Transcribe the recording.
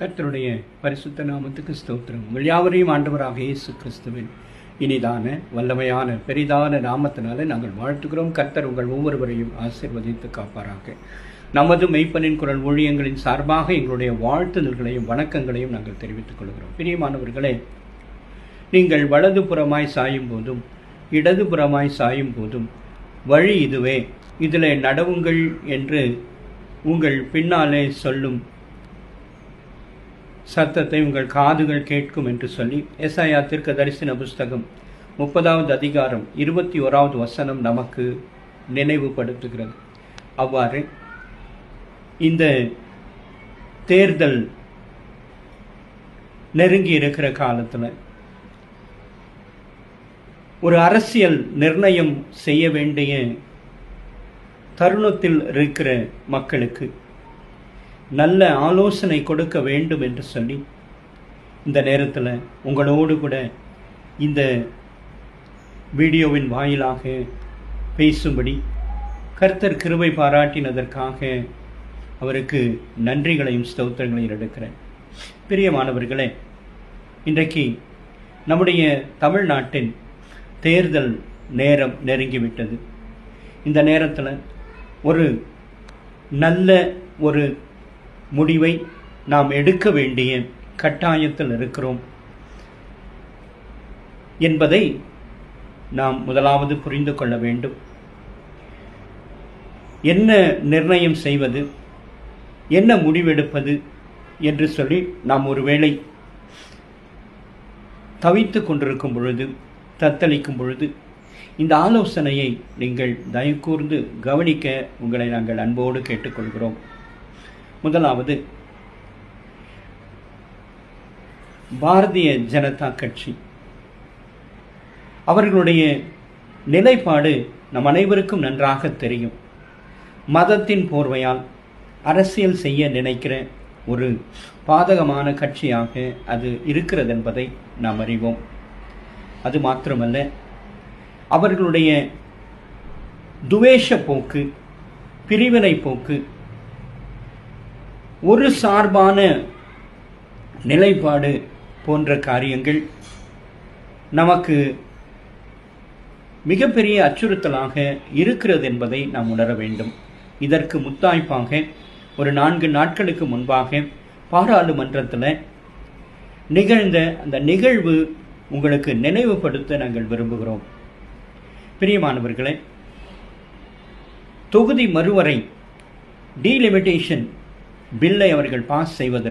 கர்த்தருடைய பரிசுத்த நாமத்துக்கு ஸ்தோத்திரம். உங்கள் யாவரையும் ஆண்டவராக இயேசு கிறிஸ்துவின் இனிதான வல்லமையான பெரிதான நாமத்தினால நாங்கள் வாழ்த்துகிறோம். கர்த்தர் உங்கள் ஒவ்வொருவரையும் ஆசீர்வதித்து காப்பாராக. நமது மெய்ப்பனின் குரல் ஊழியங்களின் சார்பாக எங்களுடைய வாழ்த்துதல்களையும் வணக்கங்களையும் நாங்கள் தெரிவித்துக் கொள்கிறோம். பிரியமானவர்களே, நீங்கள் வலதுபுறமாய் சாயும் போதும் இடதுபுறமாய் சாயும் போதும் வழி இதுவே, இதில் நடவுங்கள் என்று உங்கள் பின்னாலே சொல்லும் சத்தத்தை உங்கள் காதுகள் கேட்கும் என்று சொல்லி ஏசாயா தீர்க்க தரிசன புஸ்தகம் 30வது அதிகாரம் 21வது வசனம் நமக்கு நினைவுபடுத்துகிறது. அவ்வாறு இந்த தேர்தல் நெருங்கி இருக்கிற காலத்தில் ஒரு அரசியல் நிர்ணயம் செய்ய வேண்டிய தருணத்தில் இருக்கிற மக்களுக்கு நல்ல ஆலோசனை கொடுக்க வேண்டும் என்று சொல்லி இந்த நேரத்தில் உங்களோடு கூட இந்த வீடியோவின் வாயிலாக பேசும்படி கர்த்தர் கிருபை பாராட்டினதற்காக அவருக்கு நன்றிகளையும் ஸ்தோத்திரங்களையும் எடுக்கிறேன். பிரியமானவர்களே, இன்றைக்கு நம்முடைய தமிழ்நாட்டின் தேர்தல் நேரம் நெருங்கிவிட்டது. இந்த நேரத்தில் ஒரு நல்ல ஒரு முடிவை நாம் எடுக்க வேண்டிய கட்டாயத்தில் இருக்கிறோம் என்பதை நாம் முதலாவது புரிந்து கொள்ள வேண்டும். என்ன நிர்ணயம் செய்வது, என்ன முடிவெடுப்பது என்று சொல்லி நாம் ஒருவேளை தவித்து கொண்டிருக்கும் பொழுது, தத்தளிக்கும் பொழுது இந்த ஆலோசனையை நீங்கள் தயவு கூர்ந்து கவனிக்க உங்களை நாங்கள் அன்போடு கேட்டுக்கொள்கிறோம். முதலாவது, பாரதிய ஜனதா கட்சி அவர்களுடைய நிலைப்பாடு நம் அனைவருக்கும் நன்றாக தெரியும். மதத்தின் போர்வையால் அரசியல் செய்ய நினைக்கிற ஒரு பாதகமான கட்சியாக அது இருக்கிறது என்பதை நாம் அறிவோம். அது மாத்திரமல்ல, அவர்களுடைய துவேஷ போக்கு, பிரிவினை போக்கு, ஒரு சார்பான நிலைப்பாடு போன்ற காரியங்கள் நமக்கு மிகப்பெரிய அச்சுறுத்தலாக இருக்கிறது என்பதை நாம் உணர வேண்டும். இதற்கு முத்தாய்ப்பாக ஒரு 4 நாட்களுக்கு முன்பாக பாராளுமன்றத்தில் நிகழ்ந்த அந்த நிகழ்வு உங்களுக்கு நினைவுபடுத்த நாங்கள் விரும்புகிறோம். பிரியமானவர்களே, தொகுதி மறுவரை டீலிமிட்டேஷன் பில்லை அவர்கள் பாஸ் செய்வதற்கு